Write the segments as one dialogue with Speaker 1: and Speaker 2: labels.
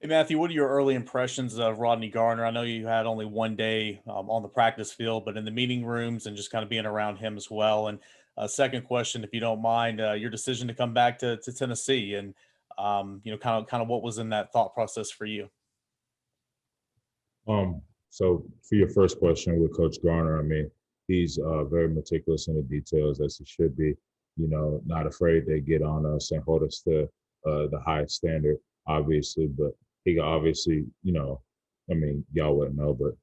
Speaker 1: Hey Matthew, what are your early impressions of Rodney Garner? I know you had only one day on the practice field, but in the meeting rooms and just kind of being around him as well. And second question, if you don't mind, your decision to come back to Tennessee, and kind of what was in that thought process for you?
Speaker 2: So for your first question with Coach Garner, I mean, he's very meticulous in the details as he should be. Not afraid to get on us and hold us to the highest standard, obviously. But he can obviously, I mean, y'all wouldn't know, but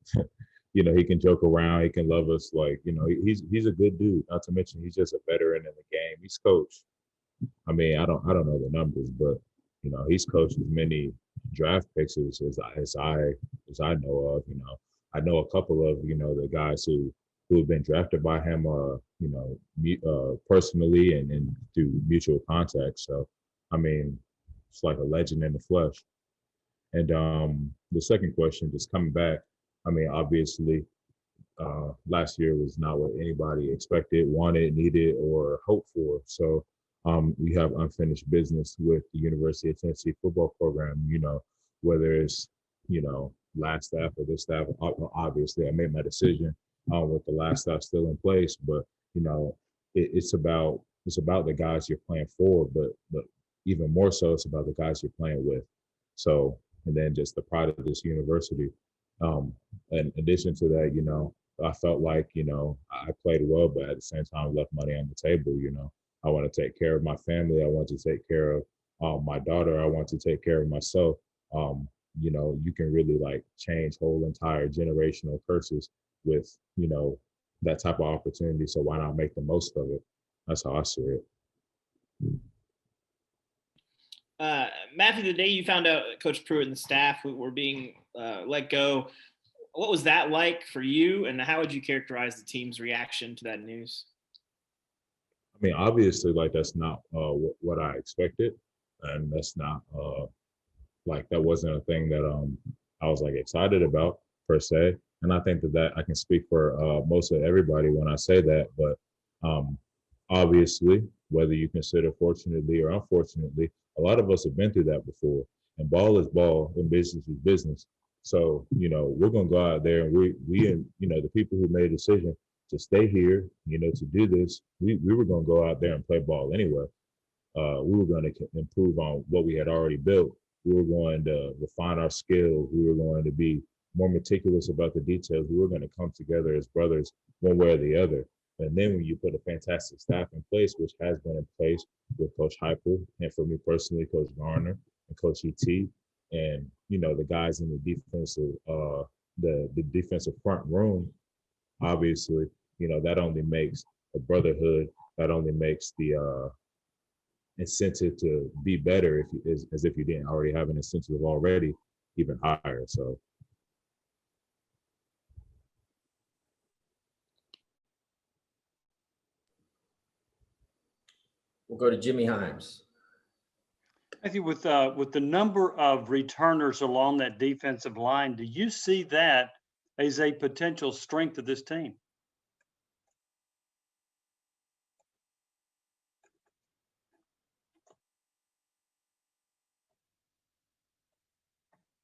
Speaker 2: he can joke around, he can love us, like he's a good dude. Not to mention, he's just a veteran in the game. He's coached. I mean, I don't know the numbers, but he's coached as many draft picks as I know of. I know a couple of the guys who have been drafted by him, personally and through mutual contact. So, I mean, it's like a legend in the flesh. And the second question, just coming back, I mean, obviously, last year was not what anybody expected, wanted, needed, or hoped for. So we have unfinished business with the University of Tennessee football program. Whether it's last staff or this staff. Obviously, I made my decision with the last staff still in place, but it's about the guys you're playing for, but even more so, it's about the guys you're playing with. So, and then just the pride of this university. In addition to that, I felt like, I played well, but at the same time left money on the table. I want to take care of my family. I want to take care of my daughter. I want to take care of myself. You can really like change whole entire generational curses with, that type of opportunity. So why not make the most of it? That's how I see it.
Speaker 3: Matthew, the day you found out Coach Pruitt and the staff were being let go, what was that like for you, and how would you characterize the team's reaction to that news?
Speaker 2: I mean, obviously, like that's not what I expected, and that's not like that wasn't a thing that I was like excited about per se. And I think that I can speak for most of everybody when I say that. But obviously, whether you consider fortunately or unfortunately, a lot of us have been through that before. And ball is ball, and business is business. So we're gonna go out there, and we and the people who made a decision to stay here, to do this, we were gonna go out there and play ball anyway. We were going to improve on what we had already built. We were going to refine our skills. We were going to be more meticulous about the details. We were going to come together as brothers, one way or the other. And then when you put a fantastic staff in place, which has been in place with Coach Heupel, and for me personally, Coach Garner and Coach ET, and the guys in the defensive, the defensive front room, obviously, that only makes a brotherhood. That only makes the incentive to be better as if you didn't already have an incentive already, even higher. So
Speaker 4: we'll go to Jimmy Himes.
Speaker 5: I think with the number of returners along that defensive line, do you see that as a potential strength of this team?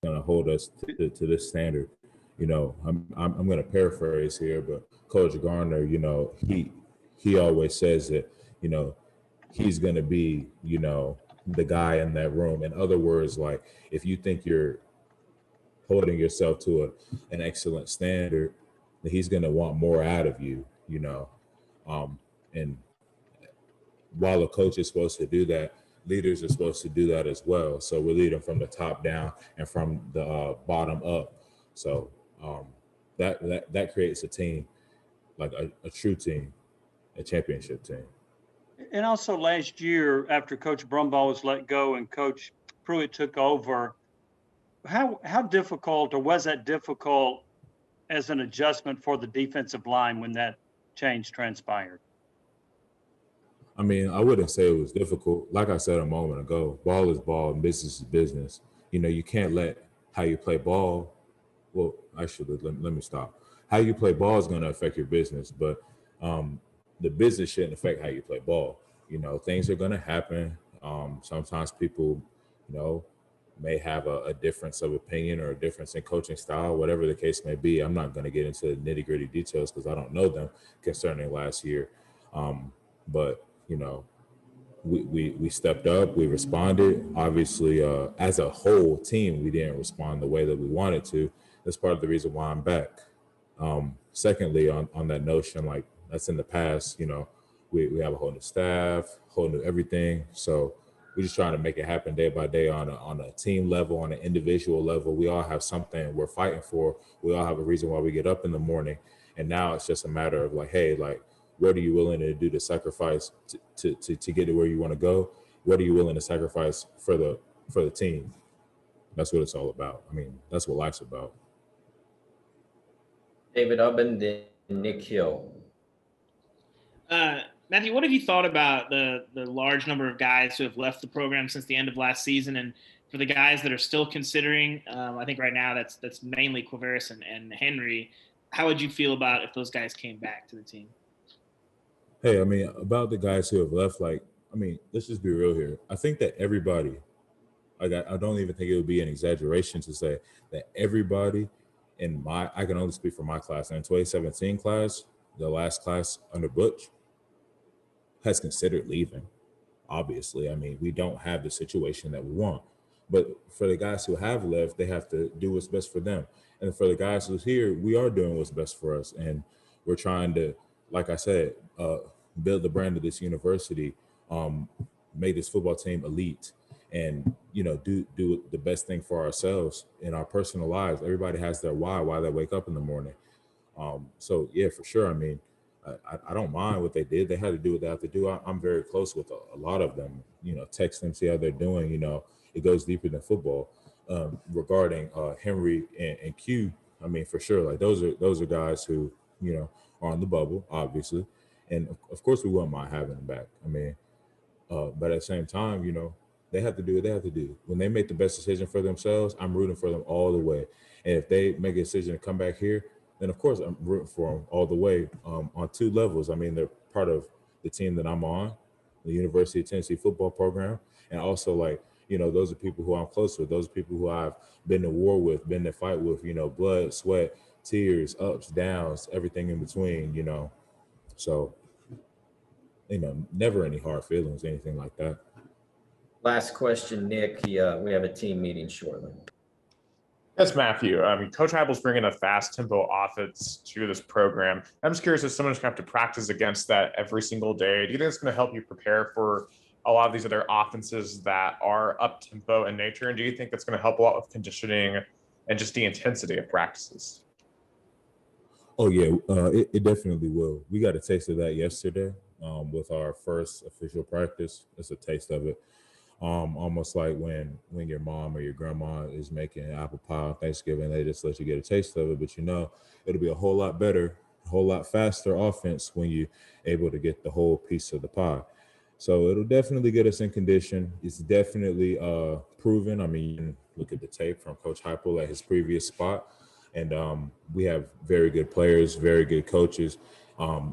Speaker 2: going to hold us to this standard. I'm going to paraphrase here, but Coach Garner, he always says that, he's going to be, the guy in that room. In other words, like if you think you're holding yourself to an excellent standard, then he's going to want more out of you, and while a coach is supposed to do that, leaders are supposed to do that as well. So we're leading from the top down and from the bottom up. So that creates a team, like a true team, a championship team.
Speaker 5: And also last year, after Coach Brumbaugh was let go and Coach Pruitt took over, how difficult, or was that difficult as an adjustment for the defensive line when that change transpired?
Speaker 2: I mean, I wouldn't say it was difficult. Like I said a moment ago, ball is ball and business is business. You can't let how you play ball. Well, actually, let me stop. How you play ball is going to affect your business, but the business shouldn't affect how you play ball. Things are going to happen. Sometimes people, may have a difference of opinion or a difference in coaching style, whatever the case may be. I'm not going to get into nitty gritty details because I don't know them concerning last year. But, you know, we stepped up, we responded. Obviously, as a whole team, we didn't respond the way that we wanted to. That's part of the reason why I'm back. Secondly, on that notion, like that's in the past, you know, we have a whole new staff, whole new everything. So we're just trying to make it happen day by day on a team level, on an individual level. We all have something we're fighting for. We all have a reason why we get up in the morning. And now it's just a matter of like, hey, like, what are you willing to do to sacrifice to get to where you want to go? What are you willing to sacrifice for the team? That's what it's all about. I mean, that's what life's about.
Speaker 4: David Ubben, then Nick Hill.
Speaker 3: Matthew, what have you thought about the large number of guys who have left the program since the end of last season? And for the guys that are still considering, I think right now that's mainly Quavaris and Henry. How would you feel about if those guys came back to the team?
Speaker 2: Hey, I mean, about the guys who have left, like, I mean, let's just be real here. I think that everybody, like, I don't even think it would be an exaggeration to say that everybody I can only speak for my class, and in 2017 class, the last class under Butch, has considered leaving. Obviously, I mean, we don't have the situation that we want. But for the guys who have left, they have to do what's best for them. And for the guys who's here, we are doing what's best for us. And we're trying to, like I said, build the brand of this university, make this football team elite, and, you know, do the best thing for ourselves in our personal lives. Everybody has their why they wake up in the morning. So, yeah, for sure. I mean, I don't mind what they did. They had to do what they have to do. I'm very close with a lot of them, you know, text them, see how they're doing. You know, it goes deeper than football. Regarding Henry and Q, I mean, for sure, like those are guys who, you know, are on the bubble, obviously. And of course we wouldn't mind having them back. I mean, but at the same time, you know, they have to do what they have to do. When they make the best decision for themselves, I'm rooting for them all the way. And if they make a decision to come back here, then of course I'm rooting for them all the way, on two levels. I mean, they're part of the team that I'm on, the University of Tennessee football program, and also, like, you know, those are people who I'm close with. Those are people who I've been to war with, been to fight with, you know, blood, sweat, tears, ups, downs, everything in between, you know. So, you know, never any hard feelings, anything like that.
Speaker 4: Last question, Nick. We have a team meeting shortly.
Speaker 6: Yes, Matthew. I mean, Coach Heupel's bringing a fast tempo offense to this program. I'm just curious if someone's going to have to practice against that every single day. Do you think it's going to help you prepare for a lot of these other offenses that are up tempo in nature? And do you think it's going to help a lot with conditioning and just the intensity of practices?
Speaker 2: Oh yeah, it definitely will. We got a taste of that yesterday with our first official practice. It's a taste of it. Almost like when your mom or your grandma is making apple pie on Thanksgiving, they just let you get a taste of it. But you know, it'll be a whole lot better, a whole lot faster offense when you're able to get the whole piece of the pie. So it'll definitely get us in condition. It's definitely proven. I mean, you can look at the tape from Coach Heupel at his previous spot. And we have very good players, very good coaches.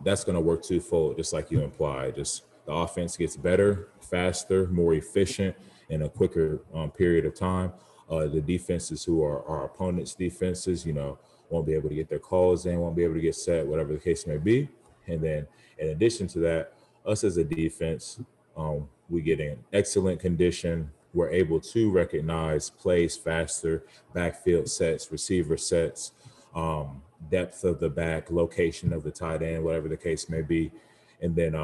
Speaker 2: That's going to work twofold, just like you implied. Just the offense gets better, faster, more efficient in a quicker period of time. The defenses who are our opponents' defenses, you know, won't be able to get their calls in, won't be able to get set, whatever the case may be. And then in addition to that, us as a defense, we get in excellent condition. We're able to recognize plays faster, backfield sets, receiver sets, depth of the back, location of the tight end, whatever the case may be. And then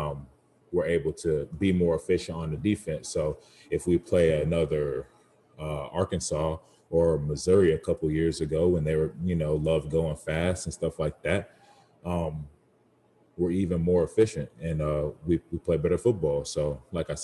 Speaker 2: we're able to be more efficient on the defense. So if we play another Arkansas or Missouri a couple years ago when they were, you know, loved going fast and stuff like that, we're even more efficient and we play better football. So like I